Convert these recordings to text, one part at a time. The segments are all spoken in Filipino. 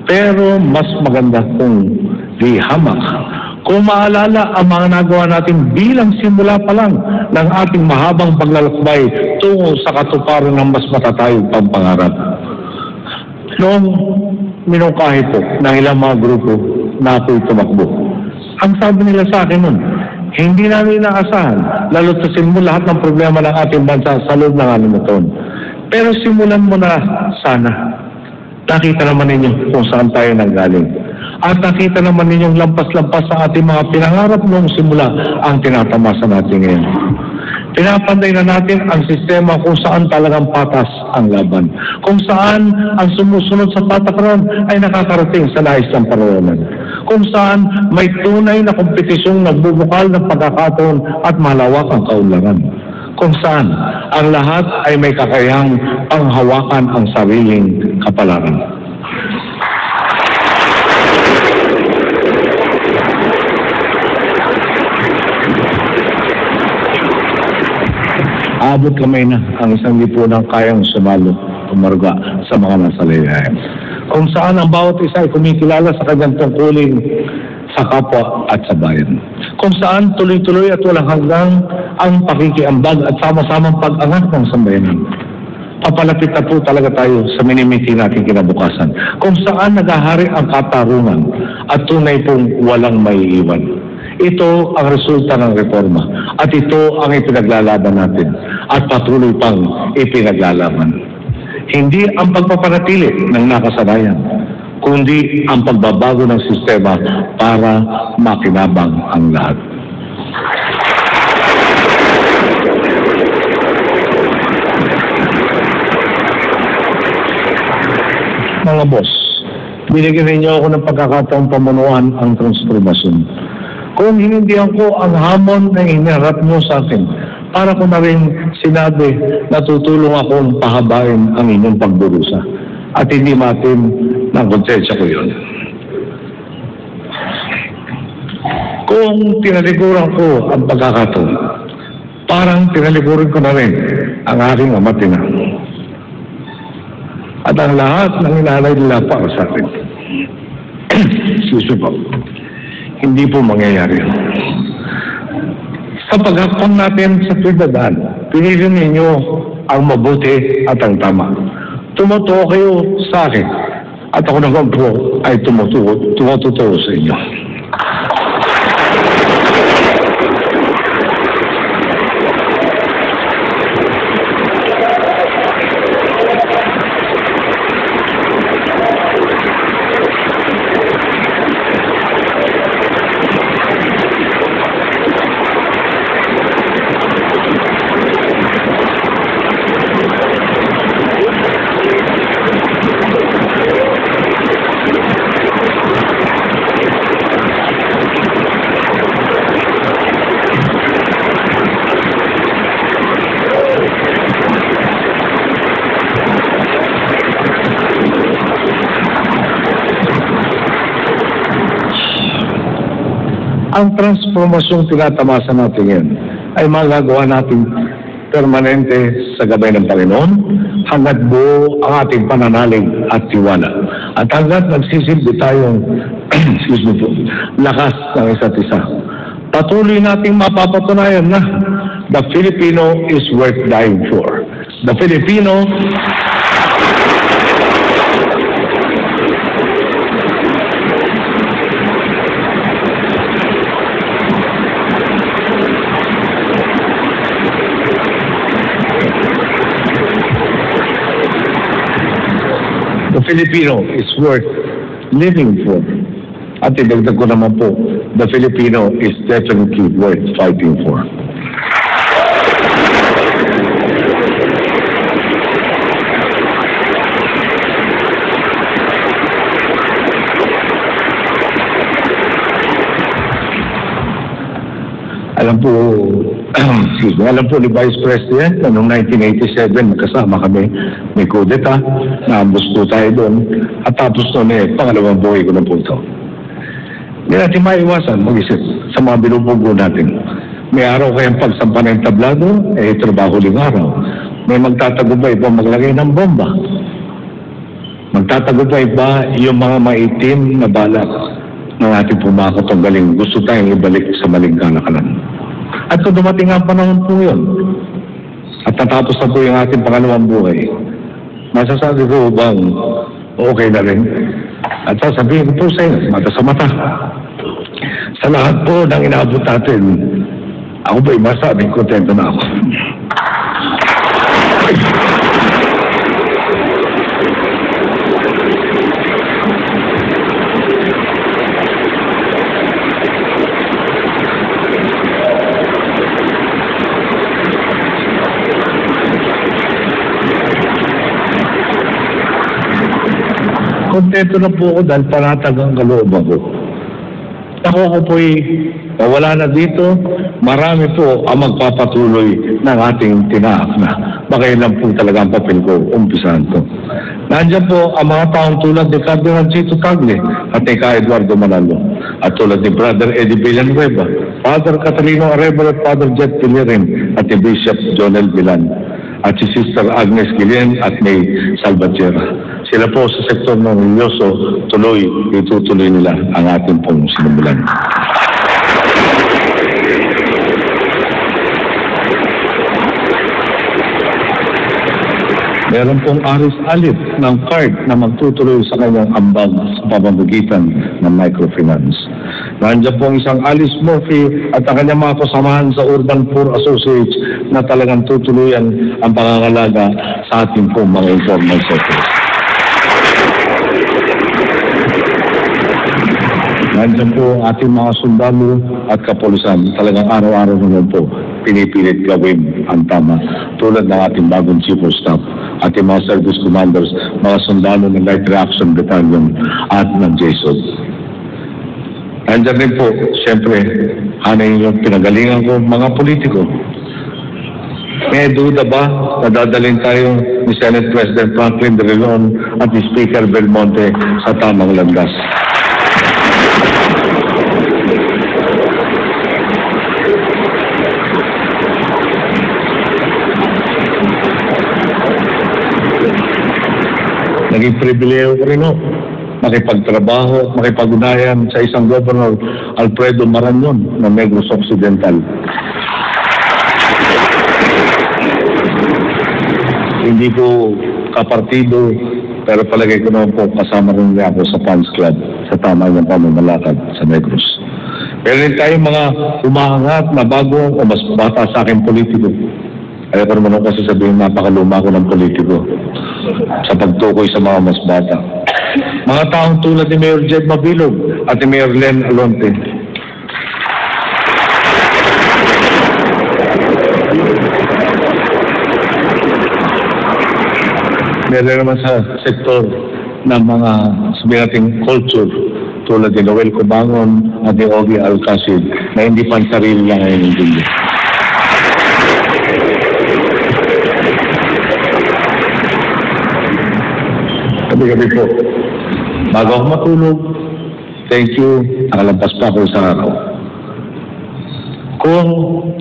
Pero mas maganda kung di hamak. Kung maalala ang mga nagawa natin bilang simula pa lang ng ating mahabang paglalakbay tungo sa katuparan ng mas matatayog pang pangarap. Noong minungkahi po ng ilang mga grupo na ako'y tumakbo, ang sabi nila sa akin nun, hindi namin inaasahan, lalutasin mo lahat ng problema ng ating bansa sa loob ng 6 na taon. Pero simulan mo na sana. Nakita naman ninyo kung saan tayo nanggaling. At nakita naman ninyong lampas-lampas sa ating mga pinangarap noong simula ang tinatamasa natin ngayon. Pinapanday na natin ang sistema kung saan talagang patas ang laban. Kung saan ang sumusunod sa patakaran ay nakakarating sa nais ng paroonan. Kung saan may tunay na kompetisyong nagbubukal ng pagkakataon at malawakang kaunlaran. Kung saan ang lahat ay may kakayahang panghawakan ang sariling kapalaran. Abot kamay na ang 1,000 kayang sumalo, umarga sa mga nasa laylayan. Kung saan ang bawat isa ay kumikilala sa kanyang tungkulin sa kapwa at sa bayan. Kung saan tuloy-tuloy at walang hanggang ang pakikiambag at sama-samang pag-angat ng sambayanan. Papalapit na po talaga tayo sa minimiti nating kinabukasan. Kung saan naghahari ang katarungan at tunay pong walang maiiwan. Ito ang resulta ng reforma at ito ang ipinaglalaban natin at patuloy pang ipinaglalaban. Hindi ang pagpapanatili ng nakasanayan, kundi ang pagbabago ng sistema para makinabang ang lahat. Mga boss, binigyan ninyo ako ng pagkakataong pamunuan ang transformasyon. Kung hinindihan ko ang hamon na inarap mo sa akin, para ko na rin sinabi na tutulong akong pahabain ang inyong pagdurusa at hindi matin ng konsensya ko yun. Kung tinalikuran ko ang pagkakataon, parang tinalikuran ko na rin ang aking amatina. At ang lahat ng inalay nila para sa akin. Excuse me po. Hindi po mangyayari. Sa paghakbang natin sa tuwidadaan, pinili ninyo ang mabuti at ang tama. Tumutuo kayo sa akin at ako naman po ay tumutuo sa inyo. Ang transformasyong tinatamasa natin yan ay magagawa natin permanente sa gabay ng Panginoon hanggat buo ang ating pananalig at tiwala. At hanggat nagsisilbi tayong lakas ng isa't isa. Patuloy nating mapapatunayan na the Filipino is worth dying for. The Filipino is worth living for. At idagdag ko naman po, the Filipino is definitely worth fighting for. Alam po ni Vice President na noong 1987 magkasama kami, may kudeta, naambos po tayo doon, at tapos noon pangalawang buhay ko na po ito. Hindi natin maiwasan mag-isip sa mga binubugo natin. May araw kayang pagsampa ng tablado, trabaho ling araw. May magtatagumpay po maglagay ng bomba. Magtatagumpay ba yung mga maitim na balak ng ating pumakatanggaling gusto tayong ibalik sa maling kalakalan? At kung dumating ang panahon po yun, at natapos na po yung ating pangalawang buhay, masasabi ko bang okay na rin? At sasabihin ko po sa inyo, mata sa mata, sa lahat po ng inaabot natin, ako ba'y masabing kontento na ako? Kontento na po ako dahil panatag ang kalooban ko. Ako po'y wala na dito, marami po ang magpapatuloy ng ating tinaak na. Baka yun lang po talaga ang papel ko, umpisahan ko. Nandiyan po ang mga taong tulad ni Cardinal Chito Tagle at ni Ka Eduardo Manalo at tulad ni Brother Eddie Villanueva, Father Catalino Arevalo at Father Jet Pilirin at ni Bishop Jonel Bilan at si Sister Agnes Guillen at ni Salvatierra. Sila po sa sektor ng religyoso, itutuloy nila ang ating pong sinimulan. Meron pong Aris Alip ng card na magtutuloy sa kanyang ambag sa pamamagitan ng microfinance. Nandiyan pong isang Alice Murphy at ang kanyang mga kasamahan sa Urban Poor Associates na talagang tutuluyan ang pangangalaga sa ating pong mga informal sectors. Nandiyan po ating mga sundalo at kapulisan. Talagang araw-araw naman po pinipilit gawin ang tama. Tulad ng ating bagong Chief of Staff, ating mga service commanders, mga sundalo ng Light Reaction Battalion at ng JSOD. Nandiyan rin po, siyempre, hanay yung pinagalingan ko mga politiko. May duda ba na dadalhin tayo ni Senate President Franklin Drilon at ni Speaker Belmonte sa tamang landas? Naging pribileyo ko rin makipagtrabaho, makipag-unayan sa isang Governor Alfredo Marañon ng Negros Occidental. Hindi ko kapartido, pero palagay ko naman po kasama rin ako sa fans club sa tama ng pamamalakad sa Negros. Pero rin tayo mga umaangat na bago o mas bata sa akin politiko. Kaya ko naman ako sasabihin napakaluma ko ng politiko sa pagtukoy sa mga mas bata. Mga taong tulad ni Mayor Jed Mabilog at ni Mayor Len Alonte. Meron naman sa sektor ng mga sabihin natin culture tulad ni Noel Cobangon at ni Ogie Alcacid na hindi pa sarili lang ngayon hindi. Gabi po. Bago ako matulog, thank you, nakalampas pa ako sa araw. Kung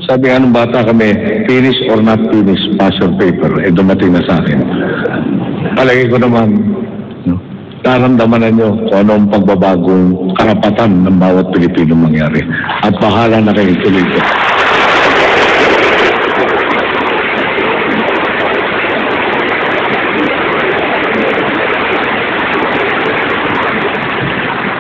sabi nga ng bata kami, finish or not finish, pass your paper, dumating na sa akin. Palagi ko naman, naramdaman na nyo kung anong pagbabagong karapatan ng bawat Pilipino mangyari. At bahala na kayo tuloy ko.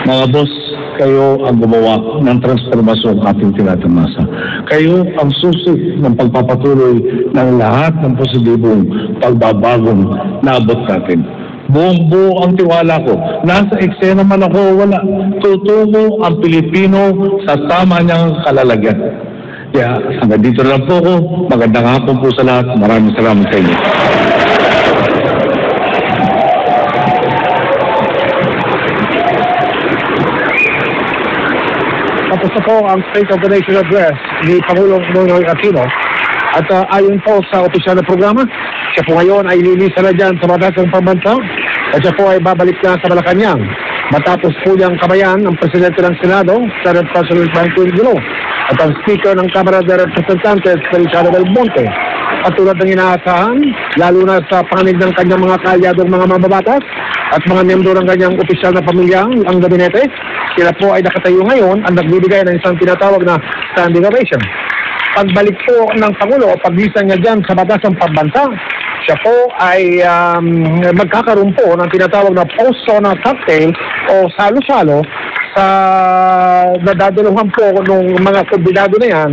Mga boss, kayo ang gumawa ng transformasyon ating tinatamasa. Kayo ang susi ng pagpapatuloy ng lahat ng positibong pagbabagong naabot natin. Buong-buo ang tiwala ko. Nasa eksena man ako, wala. Tutungo ang Pilipino sa tama niyang kalalagyan. Kaya hanggang dito lang po ako. Magandang hapon po sa lahat. Maraming salamat sa inyo. Tapos na po ang State of the Nation Address ni Pangulong Noynoy Aquino. At ayon po sa opisyal na programa, siya po ngayon ay lilisa na dyan sa Batasang Pambansa at siya po ay babalik na sa Malacanang. Matapos po niyang kabayan ang Presidente ng Senado, Senate President Franklin Drilon, at ang Speaker ng Kamara de Representantes, Feliciano Del Monte. katulad ng inaasahan, lalo na sa panig ng kanyang mga kalyadong mga mababatas at mga miyembro ng kanyang opisyal na pamilya, ang gabinete. Sila po ay nakatayo ngayon ang nagbibigay ng isang tinatawag na standing ovation. Pagbalik po ng Pangulo o paglisan niya dyan sa batas ng pambansa, siya po ay magkakaroon po ng tinatawag na post-sona cocktail o salo-salo sa nadadaluhan po ng mga kandidado na yan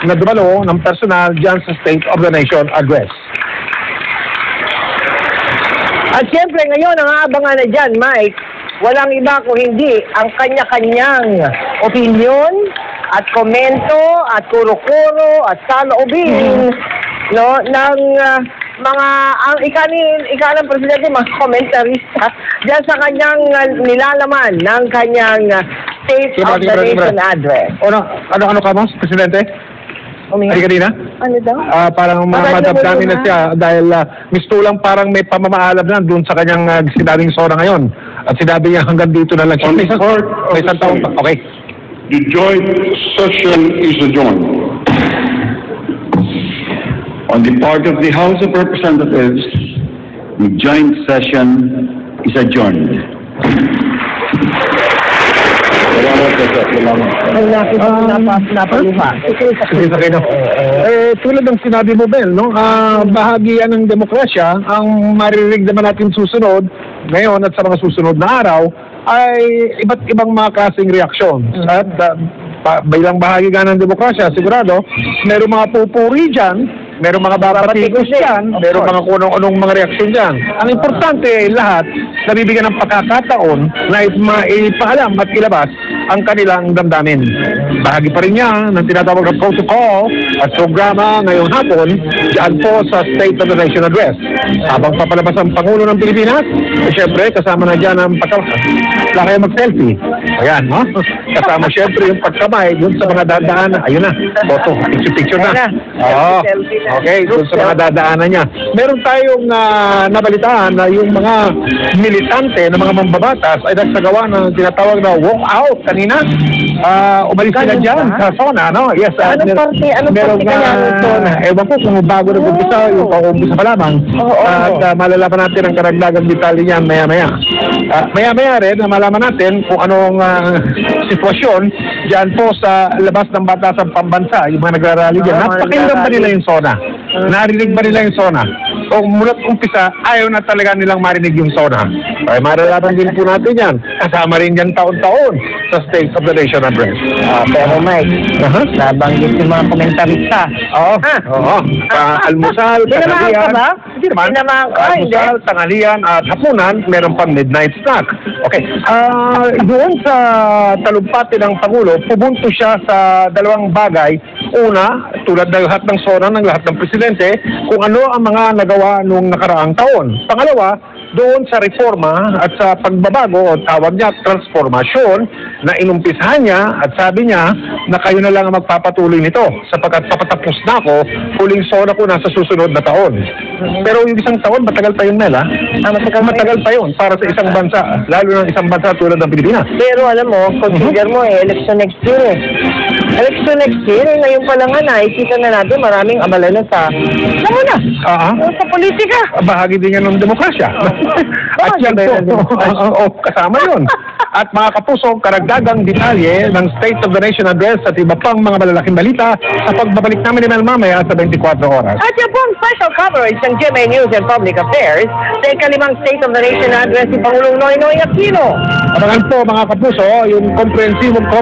na dumalo ng personal dyan sa State of the Nation Address. At siyempre ngayon, ang aabangan na dyan, Mike, walang iba kung hindi ang kanya-kanyang opinion at komento at kuro-kuro at saloobin no, ng mga, ang ika ng presidente, mga komentarista dyan sa kanyang nilalaman ng kanyang State of the Nation Address. Ano ka, Mas, Presidente? Ay, kanina? Ano daw? Parang madamdamin na siya dahil mistulang parang may pamamaalam na doon sa kanyang sinabing sora ngayon. At sinabi niya hanggang dito na lang siya. May isang taong pa. Okay. The joint session is adjourned. On the part of the House of Representatives, the joint session is adjourned. Napaluha. Sige, sa kayo. Tulad ng sinabi mo, Bel, no? Bahagi yan ng demokrasya. Ang maririnig naman natin susunod, ngayon at sa mga susunod na araw, ay iba't ibang mga klaseng reaksyon. At bilang bahagi nga ng demokrasya, sigurado, merong mga pupuri dyan, merong mga babatikos dyan, merong mga kunong-unong mga reaksyon dyan. Ang importante ay lahat nabibigyan ng pagkakataon na maipaalam at ilabas ang kanilang damdamin. Bahagi pa rin niya ng tinatawag na protocol at programa ngayong hapon dyan po sa State of the Nation Address. Habang papalabas ang Pangulo ng Pilipinas, siyempre kasama na dyan ang wala kayo mag-selfie. Ayan, no? Kasama siyempre yung pagkamay dun sa mga dadaan. Ayun na, photo, picture na. Oo. Okay, dun sa mga dadaanan niya. Meron tayong nabalitaan na yung mga militante na mga mambabatas ay nagsagawa ng tinatawag na walk out kanina. Umalis sila dyan sa zona, no? Yes. Anong parte kaya ng zona? Ewan ko kung bago nag-umpisa, yung pag-umpisa pa lamang. At malalaman natin ang karagdagang detalye niyan maya-maya. Maya-maya rin, malaman natin kung anong sitwasyon dyan po sa labas ng batasang pambansa, yung mga nagrarally dyan. Napakinggan ba nila yung zona? Narinig ba nila yung zona? O mula't umpisa, ayaw na talaga nilang marinig yung zona. Ay, maralaman din po natin yan. Kasama rin yan taon-taon sa State of the Nation Address. Pero Mike, nabanggit yung mga komentarista. Oo. Almusal, tanghalian. Hindi naman. Almusal, tanghalian at hapunan, meron pang midnight snack. Okay. Doon sa talumpati ng Pangulo, pumunto siya sa dalawang bagay. Una, tulad ng lahat ng zona ng lahat ng presidente, kung ano ang mga nagawa noong nakaraang taon. Pangalawa, doon sa reforma at sa pagbabago o tawag niya transformasyon na inumpisahan niya at sabi niya na kayo na lang ang magpapatuloy nito sapagkat papatapos na ako, huling zona ko na sa susunod na taon. Pero yung isang taon, matagal pa yun, Mel, ha? Matagal pa yun para sa isang bansa, lalo ng isang bansa tulad ng Pilipinas. Pero alam mo, consider mo election next year eh. Election next year, ngayon pa lang nga nakikita na natin maraming abala na sa sa politika. Bahagi din yan ng demokrasya. At yan po, kasama yun. At mga kapuso, karagdagang detalye ng State of the Nation Address at iba pang mga malalaking balita sa pagbabalik namin ni Mel mamaya sa 24 oras. At yan po ang special coverage ng GMA News and Public Affairs sa ikalimang State of the Nation Address si Pangulong Noynoy Aquino. Abangan po mga kapuso, yung komprehensibong